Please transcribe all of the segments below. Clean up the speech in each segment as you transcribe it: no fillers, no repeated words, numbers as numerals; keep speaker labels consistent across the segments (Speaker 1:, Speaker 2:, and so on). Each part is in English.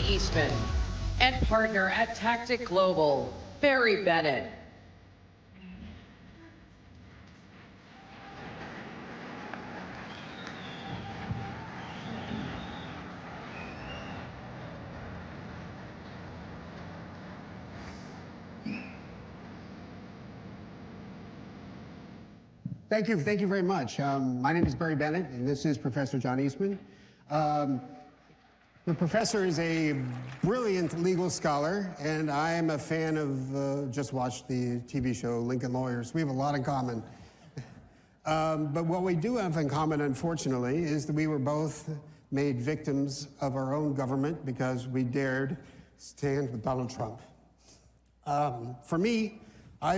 Speaker 1: Eastman, and partner at Tactic Global, Bennett.
Speaker 2: Thank you very much. My name is Bennett, and this is Professor John Eastman. The professor is a brilliant legal scholar, and I am a fan of, just watched the TV show Lincoln Lawyers. We have a lot in common. But what we do have in common, unfortunately, is that we were both made victims of our own government because we dared stand with Donald Trump. For me, I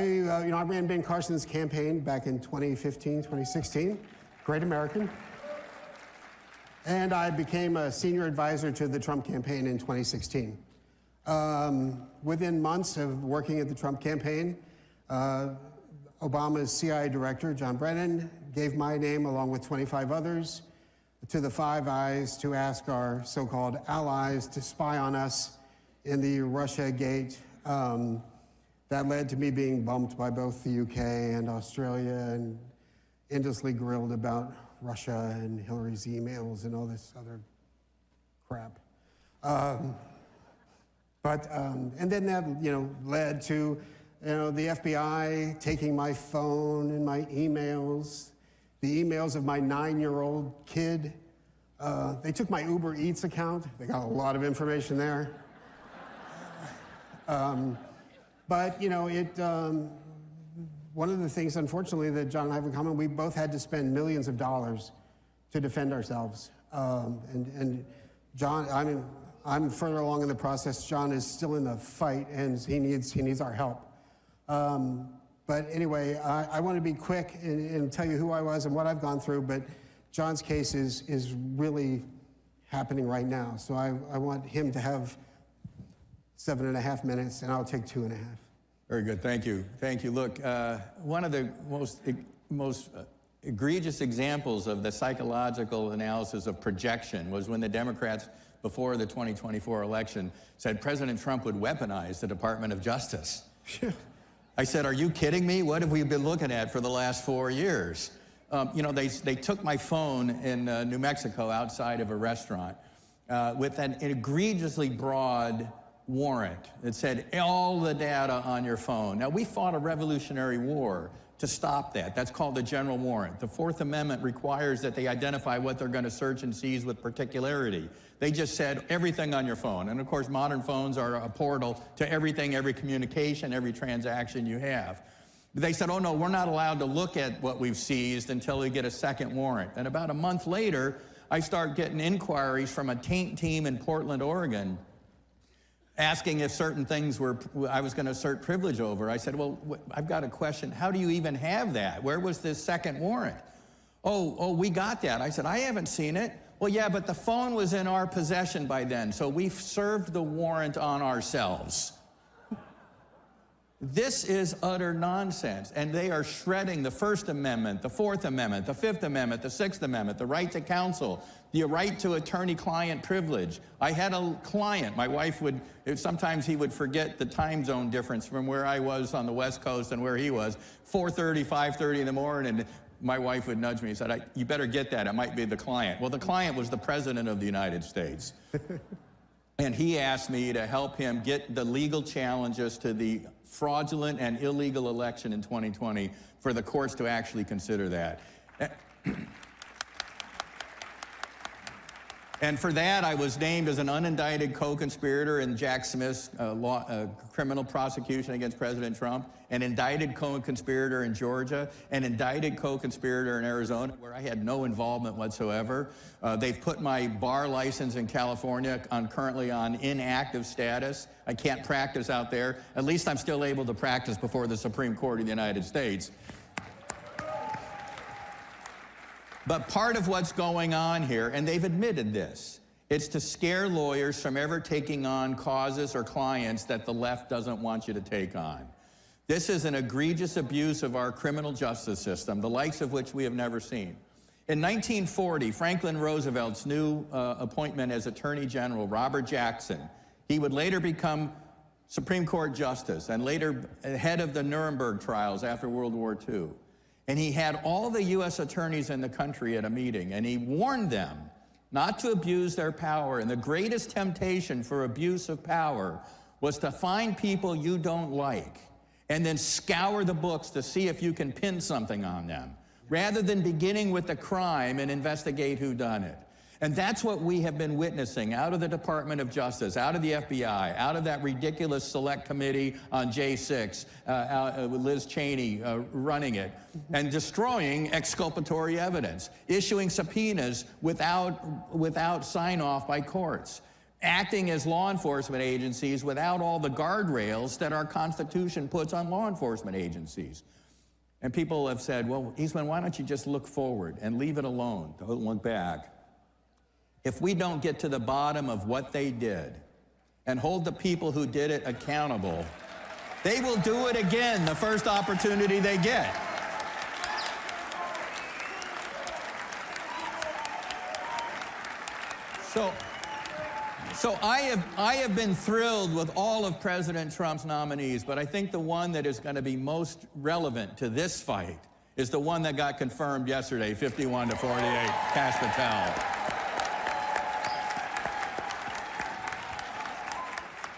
Speaker 2: ran Ben Carson's campaign back in 2015, 2016, Great American. And I became a senior advisor to the Trump campaign in 2016. Within months of working at the Trump campaign, Obama's CIA director, John Brennan, gave my name along with 25 others to the Five Eyes to ask our so-called allies to spy on us in the Russia-gate. That led to me being bumped by both the UK and Australia and endlessly grilled about Russia and Hillary's emails and all this other crap. And then that, led to, the FBI taking my phone and my emails, the emails of my 9-year-old kid. They took my Uber Eats account. They got a lot of information there. But, one of the things, unfortunately, that John and I have in common, we both had to spend millions of dollars to defend ourselves. And John, I'm further along in the process. John is still in the fight, and he needs our help. But anyway, I want to be quick and tell you who I was and what I've gone through, but John's case is really happening right now. So I want him to have 7.5 minutes, and I'll take 2.5.
Speaker 3: Very good, thank you. Thank you. Look, one of the most egregious examples of the psychological analysis of projection was when the Democrats, before the 2024 election, said President Trump would weaponize the Department of Justice. I said, are you kidding me? What have we been looking at for the last 4 years? They took my phone in New Mexico outside of a restaurant with an egregiously broad warrant that said all the data on your phone. Now, we fought a Revolutionary War to stop that. That's called the general warrant. The Fourth Amendment requires that they identify what they're going to search and seize with particularity. They just said everything on your phone. And of course, modern phones are a portal to everything, every communication, every transaction you have. They said, oh no, we're not allowed to look at what we've seized until we get a second warrant. And about a month later, I start getting inquiries from a taint team in Portland, Oregon, asking if certain things I was going to assert privilege over. I said, well, I've got a question. How do you even have that? Where was this second warrant? Oh, we got that. I said, I haven't seen it. Well, yeah, but the phone was in our possession by then, so we served the warrant on ourselves. This is utter nonsense, and they are shredding the First Amendment, the Fourth Amendment, the Fifth Amendment, the Sixth Amendment, the right to counsel, the right to attorney-client privilege. I had a client, my wife sometimes he would forget the time zone difference from where I was on the West Coast and where he was, 4:30, 5:30 in the morning, and my wife would nudge me and said, you better get that, it might be the client. Well, the client was the President of the United States. And he asked me to help him get the legal challenges to the fraudulent and illegal election in 2020 for the courts to actually consider that. And for that, I was named as an unindicted co-conspirator in Jack Smith's criminal prosecution against President Trump, an indicted co-conspirator in Georgia, an indicted co-conspirator in Arizona, where I had no involvement whatsoever. They've put my bar license in California currently on inactive status. I can't practice out there. At least I'm still able to practice before the Supreme Court of the United States. But part of what's going on here, and they've admitted this, it's to scare lawyers from ever taking on causes or clients that the left doesn't want you to take on. This is an egregious abuse of our criminal justice system, the likes of which we have never seen. In 1940, Franklin Roosevelt's new appointment as Attorney General, Robert Jackson, he would later become Supreme Court Justice and later head of the Nuremberg trials after World War II. And he had all the U.S. attorneys in the country at a meeting, and he warned them not to abuse their power. And the greatest temptation for abuse of power was to find people you don't like and then scour the books to see if you can pin something on them, rather than beginning with the crime and investigate who done it. And that's what we have been witnessing out of the Department of Justice, out of the FBI, out of that ridiculous select committee on J6, with Liz Cheney running it, and destroying exculpatory evidence, issuing subpoenas without sign-off by courts, acting as law enforcement agencies without all the guardrails that our Constitution puts on law enforcement agencies. And people have said, well, Eastman, why don't you just look forward and leave it alone, don't look back? If we don't get to the bottom of what they did and hold the people who did it accountable, they will do it again the first opportunity they get. So I have been thrilled with all of President Trump's nominees, but I think the one that is going to be most relevant to this fight is the one that got confirmed yesterday, 51 to 48, Kash Patel.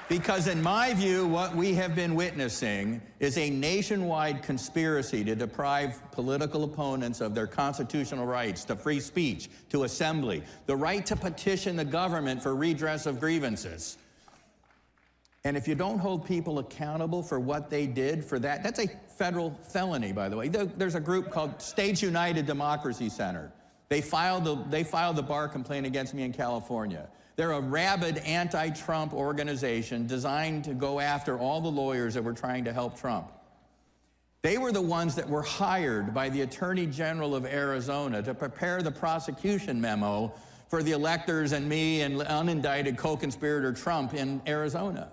Speaker 3: Because in my view, what we have been witnessing is a nationwide conspiracy to deprive political opponents of their constitutional rights to free speech, to assembly, the right to petition the government for redress of grievances. And if you don't hold people accountable for what they did for that, that's a federal felony, by the way. There's a group called States United Democracy Center. They filed the bar complaint against me in California. They're a rabid anti-Trump organization designed to go after all the lawyers that were trying to help Trump. They were the ones that were hired by the Attorney General of Arizona to prepare the prosecution memo for the electors and me and unindicted co-conspirator Trump in Arizona.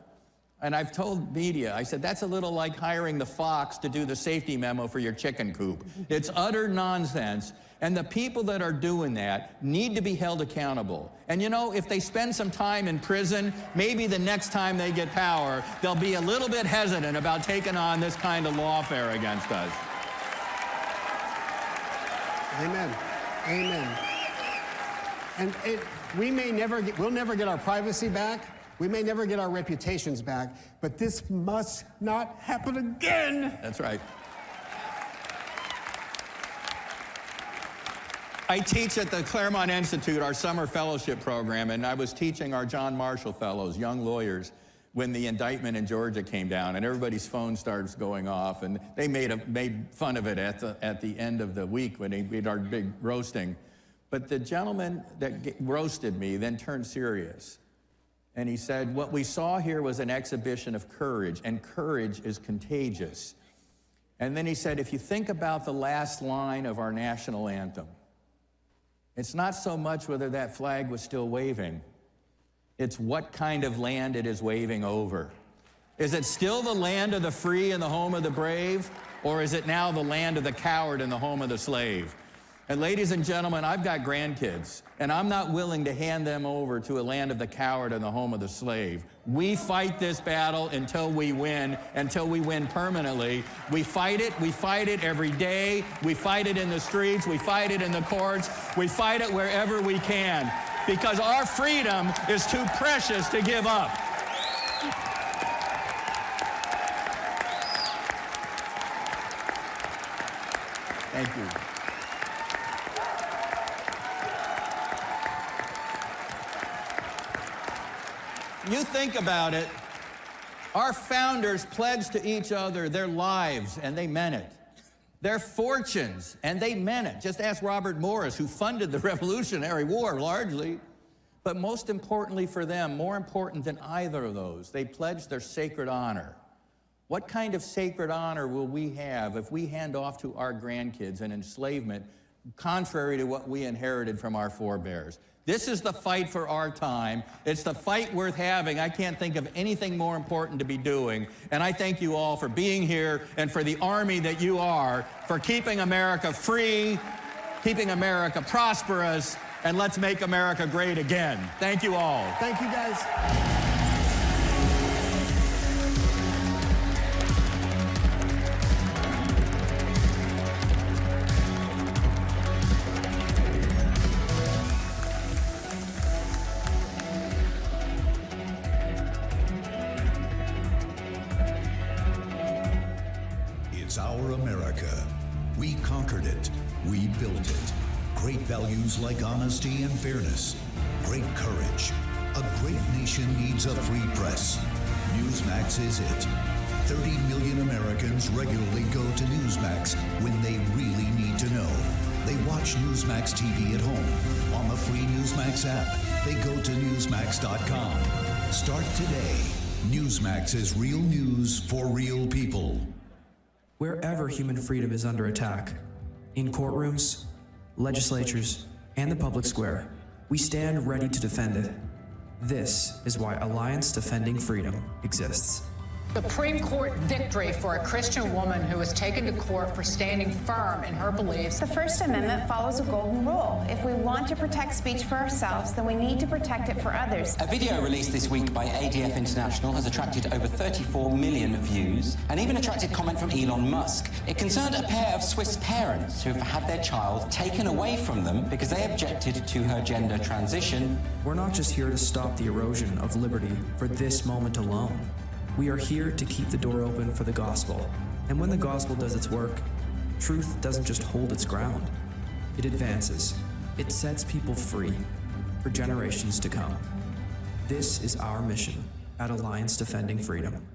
Speaker 3: And I've told media, I said, that's a little like hiring the fox to do the safety memo for your chicken coop. It's utter nonsense. And the people that are doing that need to be held accountable. And you know, if they spend some time in prison, maybe the next time they get power, they'll be a little bit hesitant about taking on this kind of lawfare against us.
Speaker 2: Amen. Amen. And we'll never get our privacy back. We may never get our reputations back, but this must not happen again.
Speaker 3: That's right. I teach at the Claremont Institute, our summer fellowship program, and I was teaching our John Marshall Fellows, young lawyers, when the indictment in Georgia came down, and everybody's phone starts going off, and they made fun of it at the end of the week when we had our big roasting. But the gentleman that roasted me then turned serious. And he said, what we saw here was an exhibition of courage, and courage is contagious. And then he said, if you think about the last line of our national anthem, it's not so much whether that flag was still waving, it's what kind of land it is waving over. Is it still the land of the free and the home of the brave, or is it now the land of the coward and the home of the slave? And ladies and gentlemen, I've got grandkids, and I'm not willing to hand them over to a land of the coward and the home of the slave. We fight this battle until we win permanently. We fight it every day. We fight it in the streets, we fight it in the courts, we fight it wherever we can, because our freedom is too precious to give up. Thank you. You think about it, our founders pledged to each other their lives, and they meant it. Their fortunes, and they meant it. Just ask Robert Morris, who funded the Revolutionary War largely. But most importantly for them, more important than either of those, they pledged their sacred honor. What kind of sacred honor will we have if we hand off to our grandkids an enslavement contrary to what we inherited from our forebears? This is the fight for our time. It's the fight worth having. I can't think of anything more important to be doing. And I thank you all for being here and for the army that you are, for keeping America free keeping America prosperous, and let's make America great again. Thank you all.
Speaker 2: Thank you, guys.
Speaker 4: It's our America. We conquered it. We built it. Great values like honesty and fairness. Great courage. A great nation needs a free press. Newsmax is it. 30 million Americans regularly go to Newsmax when they really need to know. They watch Newsmax TV at home. On the free Newsmax app, they go to Newsmax.com. Start today. Newsmax is real news for real people.
Speaker 5: Wherever human freedom is under attack, in courtrooms, legislatures, and the public square, we stand ready to defend it. This is why Alliance Defending Freedom exists.
Speaker 6: Supreme Court victory for a Christian woman who was taken to court for standing firm in her beliefs.
Speaker 7: The First Amendment follows a golden rule. If we want to protect speech for ourselves, then we need to protect it for others.
Speaker 8: A video released this week by ADF International has attracted over 34 million views and even attracted comment from Elon Musk. It concerned a pair of Swiss parents who've had their child taken away from them because they objected to her gender transition.
Speaker 5: We're not just here to stop the erosion of liberty for this moment alone. We are here to keep the door open for the gospel. And when the gospel does its work, truth doesn't just hold its ground. It advances. It sets people free for generations to come. This is our mission at Alliance Defending Freedom.